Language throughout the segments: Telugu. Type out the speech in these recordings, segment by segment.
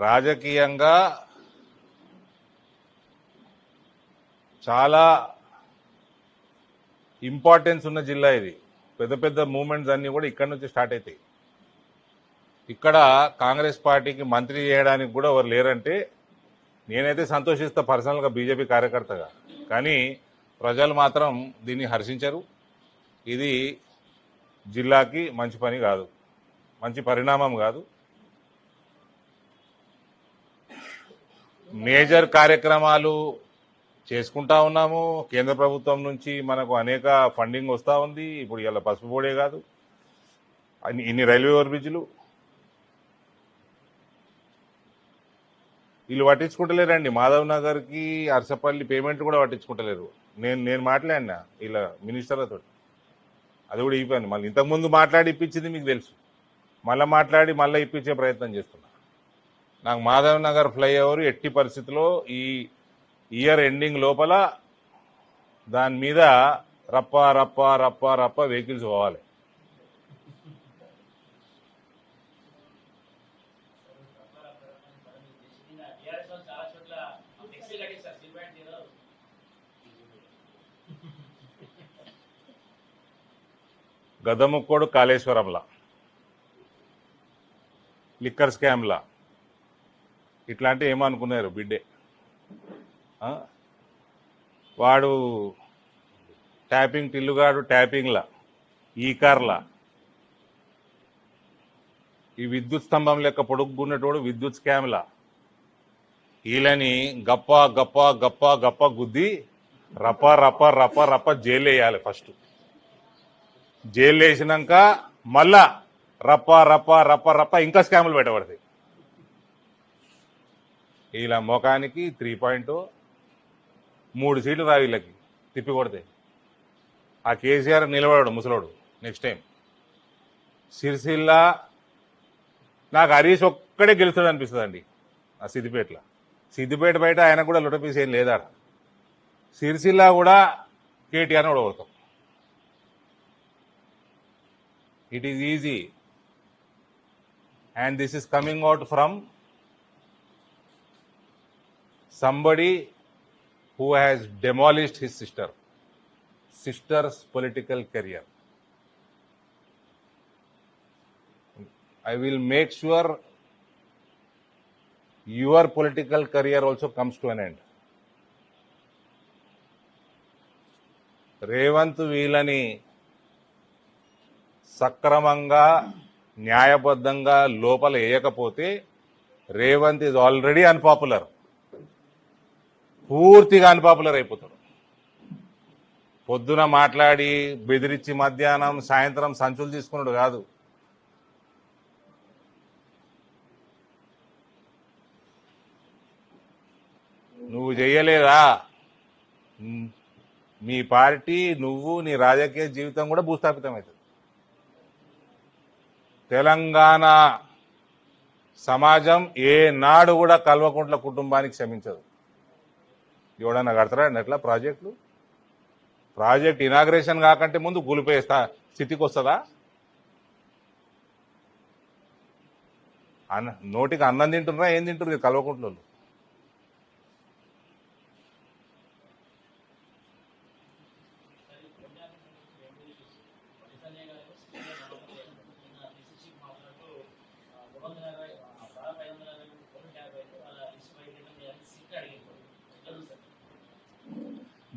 రాజకీయంగా చాలా ఇంపార్టెన్స్ ఉన్న జిల్లా ఇది. పెద్ద పెద్ద మూవ్మెంట్స్ అన్నీ కూడా ఇక్కడ నుంచి స్టార్ట్ అవుతాయి. ఇక్కడ కాంగ్రెస్ పార్టీకి మంత్రి చేయడానికి కూడా ఎవరు లేరంటే నేనైతే సంతోషిస్తా పర్సనల్గా బీజేపీ కార్యకర్తగా. కానీ ప్రజలు మాత్రం దీన్ని హర్షించరు. ఇది జిల్లాకి మంచి పని కాదు, మంచి పరిణామం కాదు. మేజర్ కార్యక్రమాలు చేసుకుంటా ఉన్నాము. కేంద్ర ప్రభుత్వం నుంచి మనకు అనేక ఫండింగ్ వస్తూ ఉంది. ఇప్పుడు ఇలా పసుపు బోర్డే కాదు, ఇన్ని రైల్వే ఓవర్ బ్రిడ్జ్లు వీళ్ళు పట్టించుకుంటలేరండి. మాధవ్ నగర్కి అర్సపల్లి పేమెంట్ కూడా పట్టించుకుంటలేరు. నేను మాట్లాడినా ఇలా మినిస్టర్లతో, అది కూడా ఇవ్వను. మళ్ళీ ఇంతకుముందు మాట్లాడి ఇప్పించింది మీకు తెలుసు, మళ్ళీ మాట్లాడి మళ్ళీ ఇప్పించే ప్రయత్నం చేస్తున్నా. నాకు మాధవ్ నగర్ ఫ్లైఓవర్ ఎట్టి పరిస్థితిలో ఈ ఇయర్ ఎండింగ్ లోపల దాని మీద రప్ప రప్ప రప్ప రప్ప వెహికల్స్ పోవాలి. గదముక్కోడు కాళేశ్వరంలా, లిక్కర్ స్కామ్లా, ఇట్లాంటివి ఏమనుకున్నారు బిడ్డే. వాడు ట్యాపింగ్ టిల్లుగాడు ట్యాపింగ్లా, ఈ కార్లా, ఈ విద్యుత్ స్తంభం లెక్క పొడుగున్నటోడు విద్యుత్ స్కామ్లా. వీళ్ళని గప్ప గప్ప గప్ప గప్ప గుద్ది రప్ప రప్ప రప్ప రప్ప జైలు వేయాలి. ఫస్ట్ జైలు వేసినాక మళ్ళా రప్ప రప్ప రప్ప రప్ప ఇంకా స్కాములు పెట్టబడతాయి. వీళ్ళ ముఖానికి 3 సీట్లు రా వీళ్ళకి తిప్పి కొడతాయి. ఆ కేసీఆర్ నిలబడాడు ముసలోడు నెక్స్ట్ టైం. సిరిసిల్ల నాకు హరీష్ ఒక్కడే గెలుస్తాడు అనిపిస్తుంది అండి. ఆ సిద్దిపేట బయట ఆయన కూడా లుటపీస్ ఏం లేదా. సిరిసిల్ల కూడా కేటీఆర్ని ఓడగొడతాం. It is easy, and this is coming out from somebody who has demolished his sister's political career. I will make sure your political career also comes to an end. Revanth వీళ్ళని సక్రమంగా న్యాయబద్ధంగా లోపల వేయకపోతే రేవంత్ ఈజ్ ఆల్రెడీ అన్పాపులర్, పూర్తిగా అన్పాపులర్ అయిపోతాడు. పొద్దున మాట్లాడి బెదిరించి మధ్యాహ్నం సాయంత్రం సంచులు తీసుకున్నాడు కాదు. నువ్వు చెయ్యలేదా, మీ పార్టీ నువ్వు నీ రాజకీయ జీవితం కూడా భూస్థాపితం అవుతుంది. తెలంగాణ సమాజం ఏనాడు కూడా కల్వకుంట్ల కుటుంబానికి క్షమించదు. ఎవడన్నా కడతారా ఎట్లా ప్రాజెక్ట్ ఇనాగ్రేషన్ కాకంటే ముందు గులిపేస్తా స్థితికి వస్తుందా? నోటికి అన్నం తింటున్నారా ఏం తింటున్నారు కల్వకుంట్లో?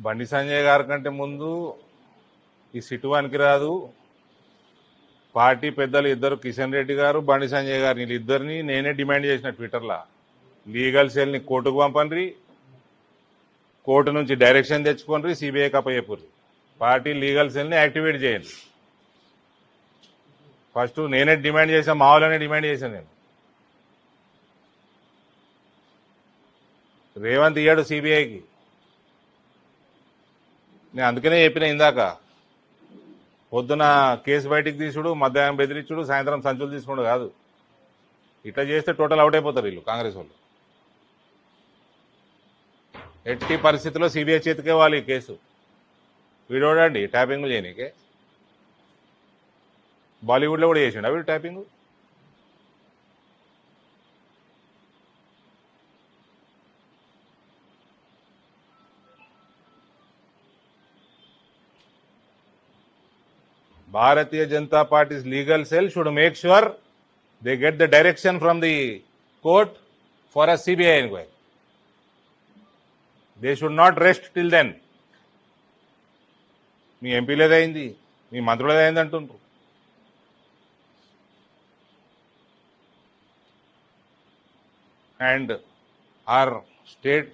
బండి సంజయ్ గారి కంటే ముందు ఈ సిటువానికి రాదు. పార్టీ పెద్దలు ఇద్దరు, కిషన్ రెడ్డి గారు, బండి సంజయ్ గారు, వీళ్ళిద్దరిని నేనే డిమాండ్ చేసిన ట్విట్టర్లో, లీగల్ సెల్ని కోర్టుకు పంపండి, కోర్టు నుంచి డైరెక్షన్ తెచ్చుకోండి, సిబిఐకి అప్పచెప్పుర్రి, పార్టీ లీగల్ సెల్ని యాక్టివేట్ చేయండి. ఫస్ట్ నేనే డిమాండ్ చేశాను, మా వాళ్ళనే డిమాండ్ చేశాను నేను. రేవంత్ ఇయ్యాడు సిబిఐకి. నేను అందుకనే చెప్పిన ఇందాక, పొద్దున కేసు బయటికి తీసుడు, మధ్యాహ్నం బెదిరించుడు, సాయంత్రం సంచులు తీసుకుడు కాదు. ఇట్లా చేస్తే టోటల్ అవుట్ అయిపోతారు వీళ్ళు కాంగ్రెస్ వాళ్ళు. ఎట్టి పరిస్థితుల్లో సిబిఐ చేతికే వాళ్ళు ఈ కేసు. వీడోడండి ట్యాపింగ్లు చేయనీకే, బాలీవుడ్లో కూడా చేసిండు వీడు tapping. Bharatiya Janata Party's legal cell should make sure they get the direction from the court for a CBI inquiry. They should not rest till then. మీ ఎంపీలేదైంది, మీ మంత్రులేదైంది అంటుండ్రు. And our state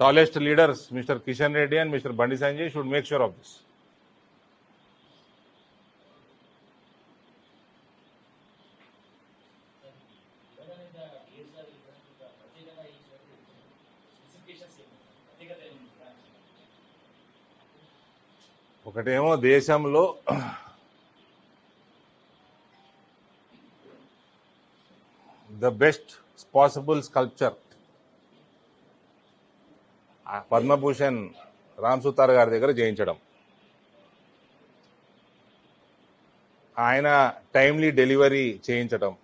tallest leaders, Mr. Kishan Reddy and Mr. Bandi Sanjay, should make sure of this. ఒకటేమో దేశంలో the best possible sculpture Padma Bhushan Ram Sutar గారి దగ్గర చేయించడం, ఆయన టైమ్లీ డెలివరీ చేయించడం,